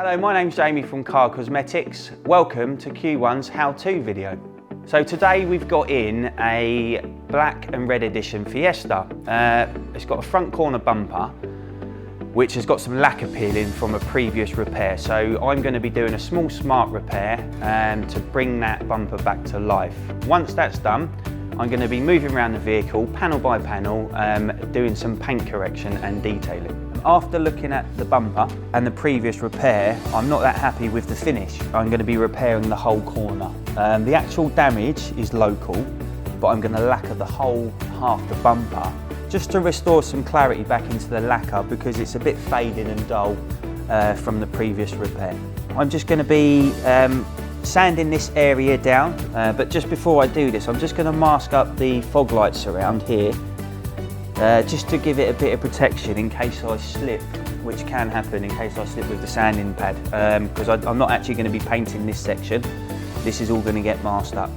Hello, my name's Jamie from Car Cosmetics. Welcome to Q1's how-to video. So today we've got in a black and red edition Fiesta. It's got a front corner bumper which has got some lacquer peeling from a previous repair. So I'm going to be doing a small smart repair to bring that bumper back to life. Once that's done, I'm going to be moving around the vehicle panel by panel, doing some paint correction and detailing. After looking at the bumper and the previous repair, I'm not that happy with the finish. I'm going to be repairing the whole corner. The actual damage is local, but I'm going to lacquer the whole half the bumper just to restore some clarity back into the lacquer because it's a bit faded and dull from the previous repair. I'm just going to be sanding this area down, but just before I do this, I'm just going to mask up the fog lights around here. Just to give it a bit of protection in case I slip, which can happen in case I slip with the sanding pad, because I'm not actually going to be painting this section. This is all going to get masked up.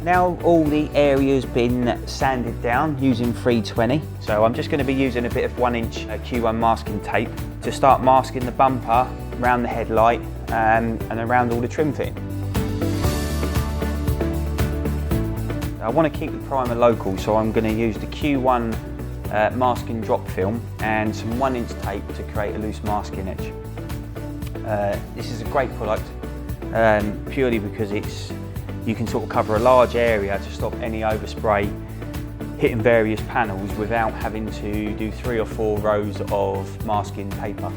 Now all the area's been sanded down using 320, so I'm just going to be using a bit of 1-inch Q1 masking tape to start masking the bumper, around the headlight and around all the trim fitting. I want to keep the primer local, so I'm going to use the Q1 masking drop film and some 1-inch tape to create a loose masking edge. This is a great product purely because you can sort of cover a large area to stop any overspray hitting various panels without having to do 3 or 4 rows of masking paper.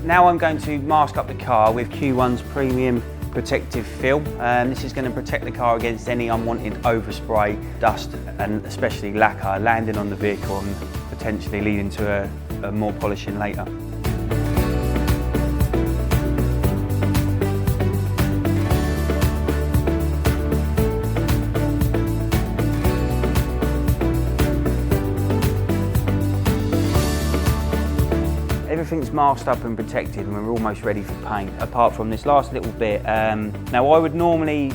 Now I'm going to mask up the car with Q1's premium protective film. This is going to protect the car against any unwanted overspray, dust and especially lacquer landing on the vehicle and potentially leading to a more polishing later. Everything's masked up and protected and we're almost ready for paint, apart from this last little bit. Now I would normally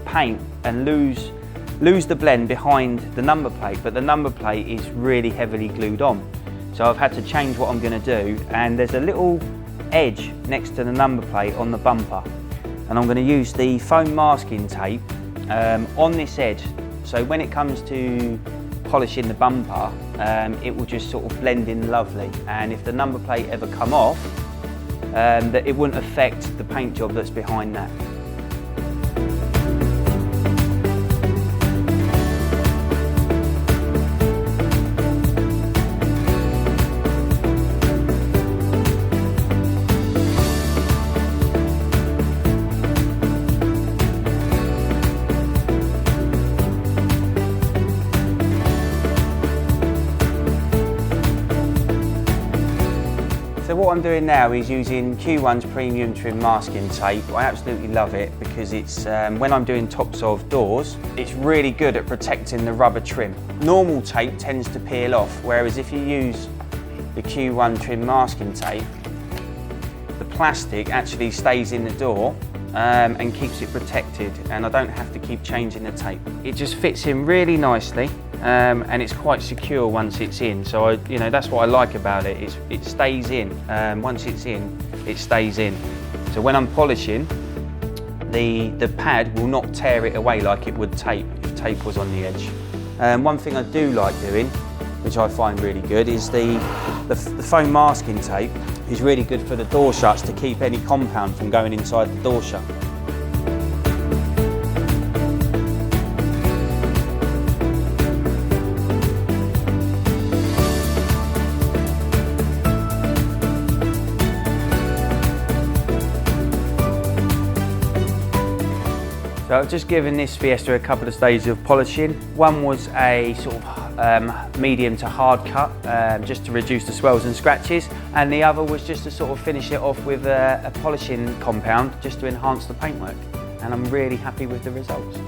paint and lose the blend behind the number plate, but the number plate is really heavily glued on. So I've had to change what I'm going to do, and there's a little edge next to the number plate on the bumper. And I'm going to use the foam masking tape on this edge, so when it comes to polishing the bumper, it will just sort of blend in lovely, and if the number plate ever come off, that it wouldn't affect the paint job that's behind that. So what I'm doing now is using Q1's premium trim masking tape. I absolutely love it because it's when I'm doing tops of doors, it's really good at protecting the rubber trim. Normal tape tends to peel off, whereas if you use the Q1 trim masking tape, the plastic actually stays in the door and keeps it protected, and I don't have to keep changing the tape. It just fits in really nicely. And it's quite secure once it's in, so that's what I like about it. It stays in. Once it's in, it stays in. So when I'm polishing, the pad will not tear it away like it would tape if tape was on the edge. One thing I do like doing, which I find really good, is the foam masking tape is really good for the door shuts to keep any compound from going inside the door shut. So I've just given this Fiesta a couple of stages of polishing. One was a sort of medium to hard cut, just to reduce the swells and scratches, and the other was just to sort of finish it off with a polishing compound, just to enhance the paintwork. And I'm really happy with the results.